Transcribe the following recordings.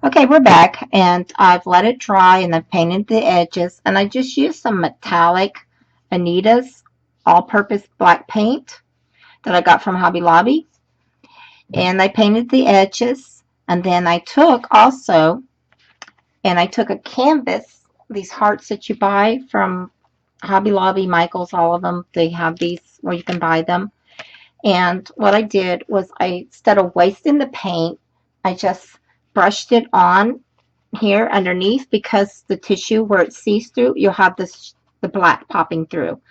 Okay, we're back, and I've let it dry, and I've painted the edges, and I just used some metallic Anita's all-purpose black paint that I got from Hobby Lobby, and I painted the edges, and then I took a canvas, these hearts that you buy from Hobby Lobby, Michaels, all of them, they have these where you can buy them, and what I did was instead of wasting the paint, I just brushed it on here underneath because the tissue where it sees through, you'll have the black popping through.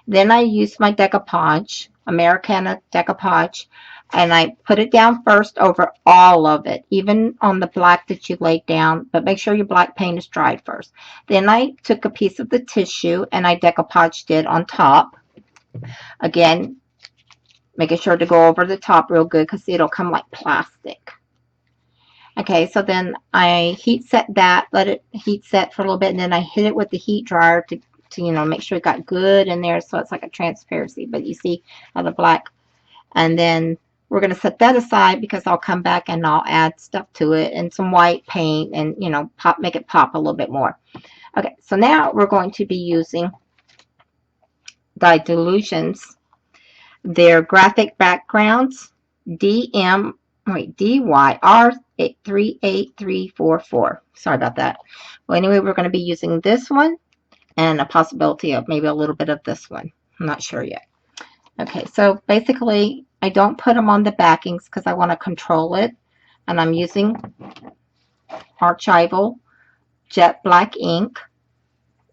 Then I used my decoupage, Americana decoupage, and I put it down first over all of it, even on the black that you laid down, but make sure your black paint is dried first. Then I took a piece of the tissue and I decoupaged it on top. Again, making sure to go over the top real good because it'll come like plastic. Okay, so then I heat set that, let it heat set for a little bit, and then I hit it with the heat dryer to make sure it got good in there so it's like a transparency. But you see how the black, and then we're going to set that aside because I'll come back and I'll add stuff to it and some white paint and, make it pop a little bit more. Okay, so now we're going to be using Dilutions. They're graphic backgrounds, DYR38344. Sorry about that. Well, anyway, we're going to be using this one and a possibility of maybe a little bit of this one. I'm not sure yet. Okay, so basically, I don't put them on the backings because I want to control it. And I'm using Archival Jet Black ink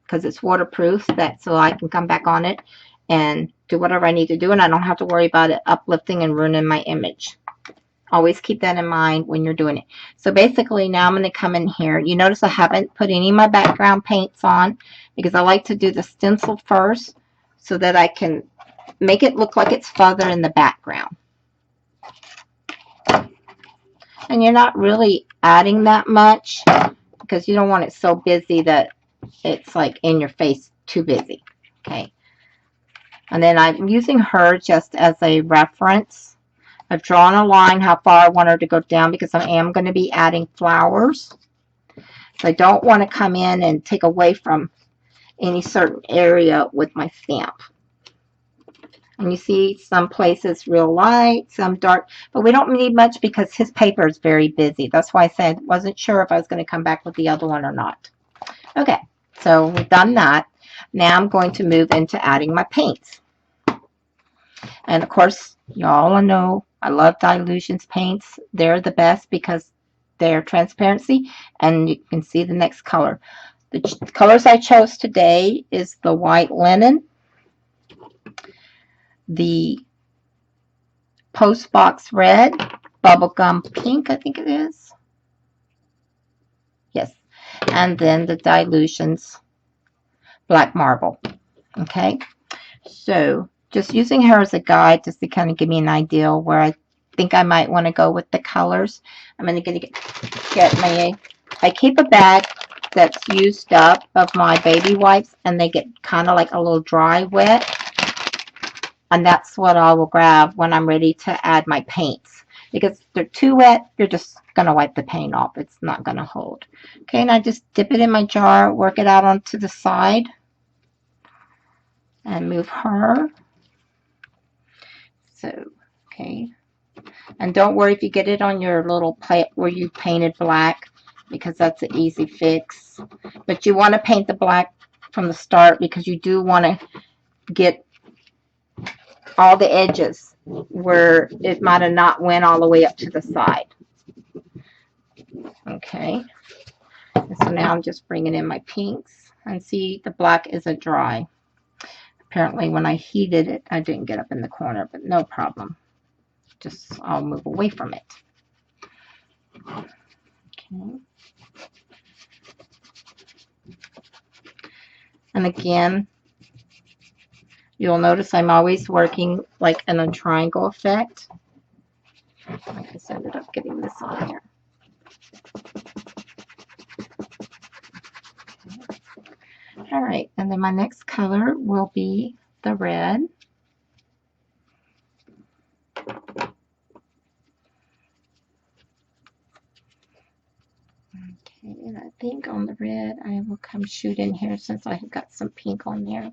because it's waterproof, so I can come back on it and do whatever I need to do, and I don't have to worry about it uplifting and ruining my image. Always keep that in mind when you're doing it. So basically now I'm going to come in here. You notice I haven't put any of my background paints on because I like to do the stencil first so that I can make it look like it's further in the background. And you're not really adding that much because you don't want it so busy that it's like in your face too busy. Okay. And then I'm using her just as a reference. I've drawn a line how far I want her to go down because I am going to be adding flowers. So I don't want to come in and take away from any certain area with my stamp. And you see some places real light, some dark, but we don't need much because his paper is very busy. That's why I said wasn't sure if I was going to come back with the other one or not. Okay, so we've done that. Now I'm going to move into adding my paints. And of course, y'all know I love Dilutions paints. They're the best because they're transparency and you can see the next color. The colors I chose today is the white linen, the postbox red, bubblegum pink, I think it is. Yes. And then the Dilutions black marble. Okay. So just using her as a guide just to kind of give me an idea where I think I might want to go with the colors. I'm going to get my, I keep a bag that's used up of my baby wipes and they get kind of like a little dry wet. And that's what I will grab when I'm ready to add my paints. Because if they're too wet, you're just going to wipe the paint off. It's not going to hold. Okay, and I just dip it in my jar, work it out onto the side. And move her. So, okay. And don't worry if you get it on your little plate where you painted black because that's an easy fix. But you want to paint the black from the start because you do want to get all the edges where it might have not went all the way up to the side. Okay. And so now I'm just bringing in my pinks and see the black isn't dry. Apparently when I heated it, I didn't get up in the corner, but no problem. Just I'll move away from it. Okay. And again, you'll notice I'm always working like in a triangle effect. I just ended up getting this on here. All right, and then my next color will be the red. Okay, and I think on the red I will come shoot in here since I have got some pink on there,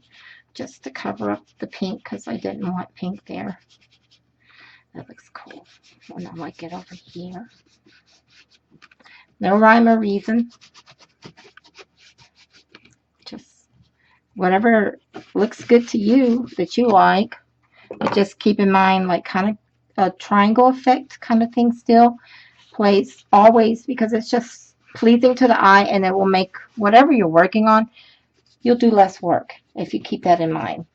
just to cover up the pink because I didn't want pink there. That looks cool. And I like it over here. No rhyme or reason. Just whatever looks good to you that you like. But just keep in mind, like, kind of a triangle effect kind of thing still plays always, because it's just pleasing to the eye, and it will make whatever you're working on, you'll do less work if you keep that in mind.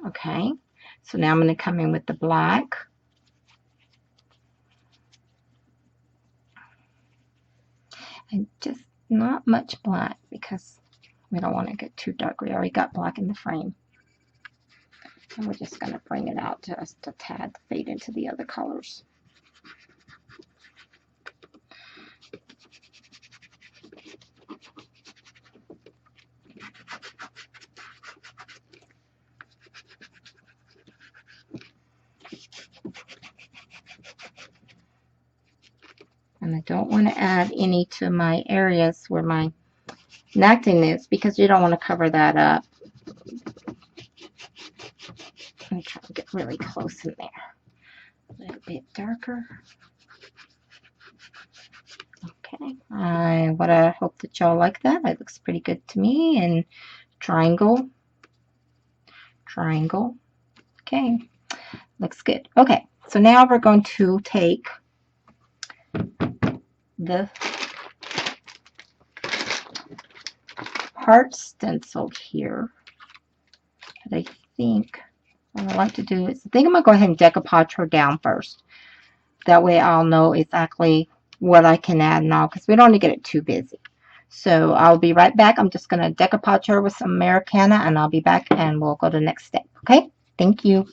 Okay, so now I'm going to come in with the black. And just not much black because we don't want to get too dark. We already got black in the frame. And we're just going to bring it out just a tad to fade into the other colors. And I don't want to add any to my areas where my necking is because you don't want to cover that up. Let me try to get really close in there. A little bit darker. Okay, I hope that y'all like that. It looks pretty good to me. And triangle, triangle. Okay, looks good. Okay, so now we're going to take the heart stencil here. But I think what I like to do is, I think I'm going to go ahead and decoupage her down first. That way I'll know exactly what I can add and all, because we don't want to get it too busy. So I'll be right back. I'm just going to decoupage her with some Americana, and I'll be back and we'll go to the next step. Okay? Thank you.